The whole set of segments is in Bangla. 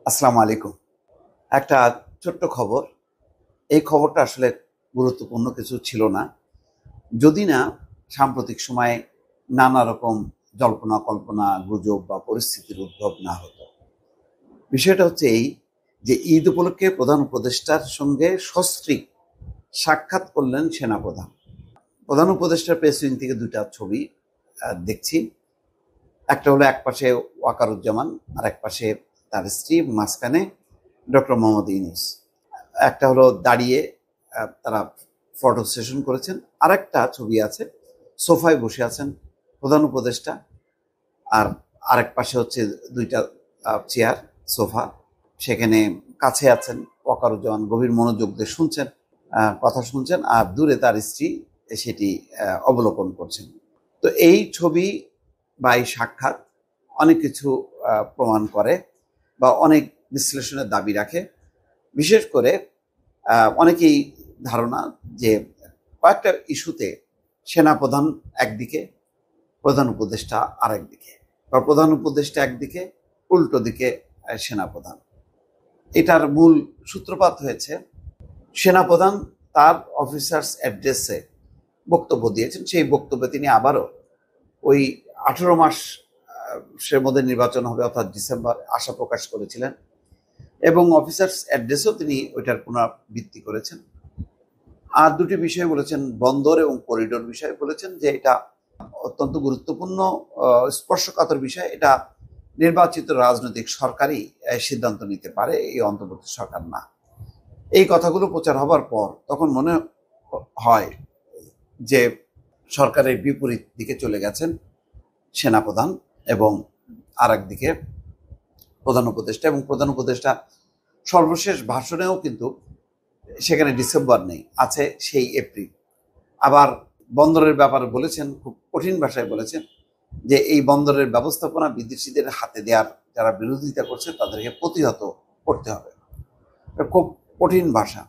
আসসালামু আলাইকুম। একটা ছোট্ট খবর। এই খবরটা আসলে গুরুত্বপূর্ণ কিছু ছিল না। যদি না সাম্প্রতিক সময়ে নানা রকম জল্পনা কল্পনা, গুজব বা পরিস্থিতির উদ্ভব না হতো। বিষয়টা হচ্ছে এই যে ঈদ উপলক্ষে প্রধান উপদেষ্টার সঙ্গে সস্ত্রীক সাক্ষাৎ করলেন সেনাপ্রধান। প্রধান উপদেষ্টার প্রেস উইং থেকে দুটা ছবি দেখছি। একটা হলো একপাশে ওয়াকারুজ্জামান আর একপাশে তার স্ত্রী, মাঝখানে ডক্টর মোহাম্মদ ইউনূস। একটা হলো দাঁড়িয়ে তারা ফটো সেশন করেছেন। আরেকটা ছবি আছে, সোফায় বসে আছেন প্রধান উপদেষ্টা, আর আরেক পাশে হচ্ছে দুইটা চেয়ার, সোফা। সেখানে কাছে আছেন ওয়াকারুজ্জামান, গভীর মনোযোগ দিয়ে শুনছেন, কথা শুনছেন, আর দূরে তার স্ত্রী সেটি অবলোকন করছেন। তো এই ছবি বা এই সাক্ষাৎ অনেক কিছু প্রমাণ করে বা অনেক বিশ্লেষণের দাবি রাখে। বিশেষ করে অনেকেই ধারণা যে কয়েকটা ইস্যুতে সেনাপ্রধান একদিকে, প্রধান উপদেষ্টা আরেকদিকে, বা প্রধান উপদেষ্টা একদিকে, উল্টো দিকে সেনাপ্রধান। এটার মূল সূত্রপাত হয়েছে সেনাপ্রধান তার অফিসার্স অ্যাড্রেসে বক্তব্য দিয়েছেন। সেই বক্তব্যে তিনি আবারও ওই 18 মাস সে মধ্যে নির্বাচন হবে অর্থাৎ ডিসেম্বর আশা প্রকাশ করেছিলেন, এবং অফিসার্স অ্যাড্রেসও তিনি ওইটার পুনরাবৃত্তি করেছেন। আর দুটি বিষয় বলেছেন, বন্দর এবং করিডোর বিষয়ে বলেছেন যে এটা অত্যন্ত গুরুত্বপূর্ণ, স্পর্শকাতর বিষয়। এটা নির্বাচিত রাজনৈতিক সরকারই সিদ্ধান্ত নিতে পারে, এই অন্তর্বর্তী সরকার না। এই কথাগুলো প্রচার হবার পর তখন মনে হয় যে সরকারের বিপরীত দিকে চলে গেছেন সেনাপ্রধান এবং আর একদিকে প্রধান উপদেষ্টা। এবং প্রধান উপদেষ্টা সর্বশেষ ভাষণেও কিন্তু সেখানে ডিসেম্বর নেই, আছে সেই এপ্রিল। আবার বন্দরের ব্যাপারে বলেছেন, খুব কঠিন ভাষায় বলেছেন যে এই বন্দরের ব্যবস্থাপনা বিদেশিদের হাতে দেওয়ার যারা বিরোধিতা করছে তাদেরকে প্রতিহত করতে হবে। খুব কঠিন ভাষা।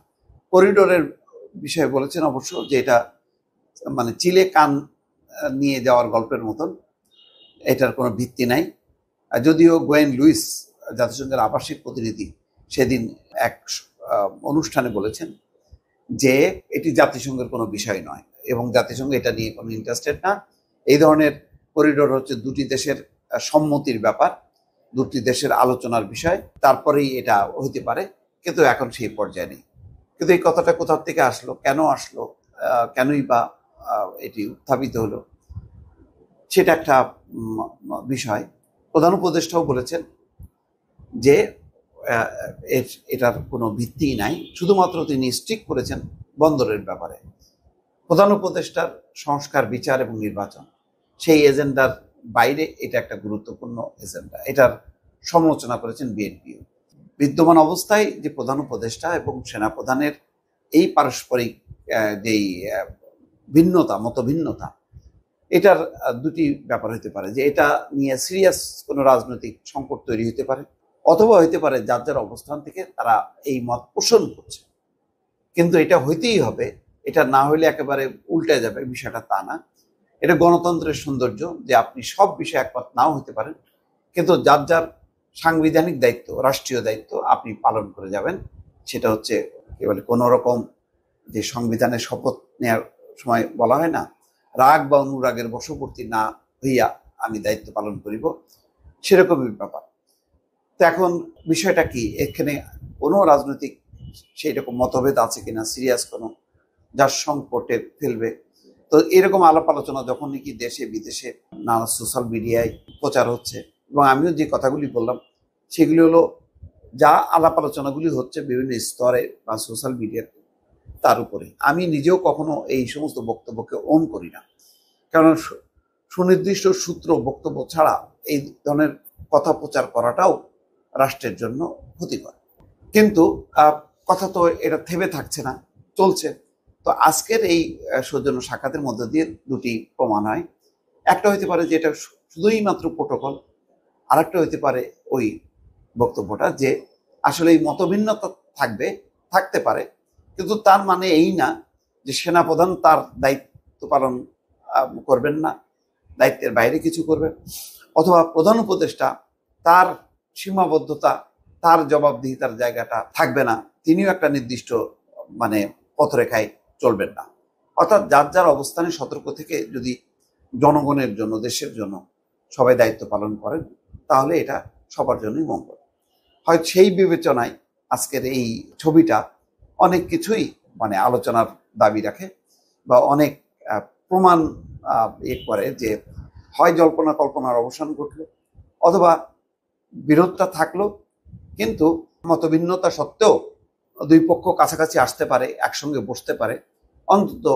করিডোরের বিষয়ে বলেছেন অবশ্য যে এটা মানে চিলে কান নিয়ে যাওয়ার গল্পের মতন, এটার কোনো ভিত্তি নাই। যদিও গোয়েন লুইস, জাতিসংঘের আবাসিক প্রতিনিধি, সেদিন এক অনুষ্ঠানে বলেছেন যে এটি জাতিসংঘের কোনো বিষয় নয় এবং জাতিসংঘ এটা নিয়ে কোনো ইন্টারেস্টেড না। এই ধরনের করিডোর হচ্ছে দুটি দেশের সম্মতির ব্যাপার, দুটি দেশের আলোচনার বিষয়, তারপরেই এটা হইতে পারে, কিন্তু এখন সেই পর্যায়ে নেই। কিন্তু এই কথাটা কোথা থেকে আসলো, কেন আসলো, কেনই বা এটি উত্থাপিত হলো, সেটা একটা বিষয়। প্রধান উপদেষ্টাও বলেছেন যে এটার কোনো ভিত্তি নাই, শুধুমাত্র তিনি স্ট্রিক করেছেন বন্দরের ব্যাপারে। প্রধান উপদেষ্টার সংস্কার, বিচার এবং নির্বাচন, সেই এজেন্ডার বাইরে এটা একটা গুরুত্বপূর্ণ এজেন্ডা, এটার সমালোচনা করেছেন বিএনপিও। বিদ্যমান অবস্থায় যে প্রধান উপদেষ্টা এবং সেনাপ্রধানের এই পারস্পরিক যেই ভিন্নতা, মতভিন্নতা, এটার দুটি ব্যাপার হতে পারে যে এটা নিয়ে সিরিয়াস কোনো রাজনৈতিক সংকট তৈরি হতে পারে, অথবা হইতে পারে যার যার অবস্থান থেকে তারা এই মত পোষণ করছে। কিন্তু এটা হইতেই হবে, এটা না হইলে একেবারে উল্টে যাবে, বিষয়টা তা না। এটা গণতন্ত্রের সৌন্দর্য যে আপনি সব বিষয়ে একমত নাও হতে পারেন, কিন্তু যার যার সাংবিধানিক দায়িত্ব, রাষ্ট্রীয় দায়িত্ব আপনি পালন করে যাবেন। সেটা হচ্ছে কি বলে, কোনো রকম যে সংবিধানের শপথ নেওয়ার সময় বলা হয় না, রাগ বা অনুরাগের বশবর্তী না হইয়া আমি দায়িত্ব পালন করিব, সেরকমই ব্যাপার। তো এখন বিষয়টা কি, এখানে কোনো রাজনৈতিক সেই রকম মতভেদ আছে কিনা, সিরিয়াস কোনো যার সংকটে ফেলবে। তো এরকম আলাপ আলোচনা যখন নাকি দেশে বিদেশে নানা সোশ্যাল মিডিয়ায় প্রচার হচ্ছে, এবং আমিও যে কথাগুলি বললাম সেগুলি হলো যা আলাপ আলোচনাগুলি হচ্ছে বিভিন্ন স্তরে বা সোশ্যাল মিডিয়াতে, তার উপরে আমি নিজেও কখনো এই সমস্ত বক্তব্যকে ওন করি না, কারণ সুনির্দিষ্ট সূত্র বক্তব্য ছাড়া এই ধরনের কথা প্রচার করাটাও রাষ্ট্রের জন্য ক্ষতিকর। কিন্তু কথা তো এটা থেমে থাকছে না, চলছে। তো আজকের এই সৌজন্য সাক্ষাতের মধ্য দিয়ে দুটি প্রমাণ হয়। একটা হইতে পারে যে এটা শুধুই মাত্র প্রোটোকল, আর একটা হইতে পারে ওই বক্তব্যটা যে আসলে এই মতভিন্নতা থাকতে পারে, কিন্তু তার মানে এই না যে সেনাপ্রধান তার দায়িত্ব পালন করবেন না, দায়িত্বের বাইরে কিছু করবেন, অথবা প্রধান উপদেষ্টা তার সীমাবদ্ধতা, তার জবাবদিহিতার জায়গাটা থাকবে না, তিনিও একটা নির্দিষ্ট মানে পথরেখায় চলবেন না। অর্থাৎ যার যার অবস্থানে সতর্ক থেকে যদি জনগণের জন্য, দেশের জন্য সবাই দায়িত্ব পালন করেন, তাহলে এটা সবার জন্যই মঙ্গল। হয়তো সেই বিবেচনায় আজকের এই ছবিটা অনেক কিছুই মানে আলোচনার দাবি রাখে বা অনেক প্রমাণ করে যে হয় জল্পনা কল্পনার অবসান ঘটল, অথবা বিরোধটা থাকলো কিন্তু মতভিন্নতা সত্ত্বেও দুই পক্ষ কাছাকাছি আসতে পারে, একসঙ্গে বসতে পারে, অন্তত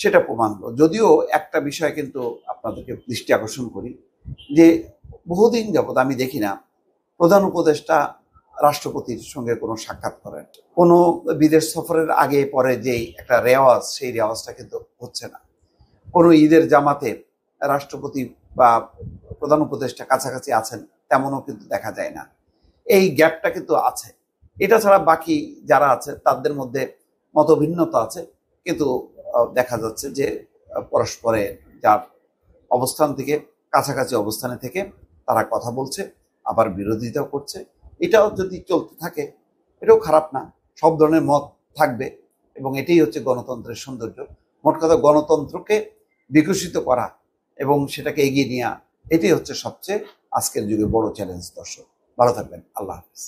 সেটা প্রমাণ হলো। যদিও একটা বিষয় কিন্তু আপনাদেরকে দৃষ্টি আকর্ষণ করি যে বহুদিন যাবৎ আমি দেখি না প্রধান উপদেষ্টা রাষ্ট্রপতির সঙ্গে কোনো সাক্ষাৎ করেন। কোনো বিদেশ সফরের আগে পরে যেই একটা রেওয়াজ, সেই রেওয়াজটা কিন্তু হচ্ছে না। কোনো ঈদের জামাতে রাষ্ট্রপতি বা প্রধান উপদেষ্টা কাছাকাছি আছেন তেমনও কিন্তু দেখা যায় না। এই গ্যাপটা কিন্তু আছে। এটা ছাড়া বাকি যারা আছে তাদের মধ্যে মতভিন্নতা আছে, কিন্তু দেখা যাচ্ছে যে পরস্পরে যার অবস্থান থেকে, কাছাকাছি অবস্থানে থেকে তারা কথা বলছে, আবার বিরোধিতাও করছে। এটাও যদি চলতে থাকে এটাও খারাপ না, সব ধরনের মত থাকবে এবং এটাই হচ্ছে গণতন্ত্রের সৌন্দর্য। মোট কথা গণতন্ত্রকে বিকশিত করা এবং সেটাকে এগিয়ে নেওয়া, এটাই হচ্ছে সবচেয়ে আজকের যুগে বড় চ্যালেঞ্জ। দর্শক ভালো থাকবেন, আল্লাহ হাফেজ।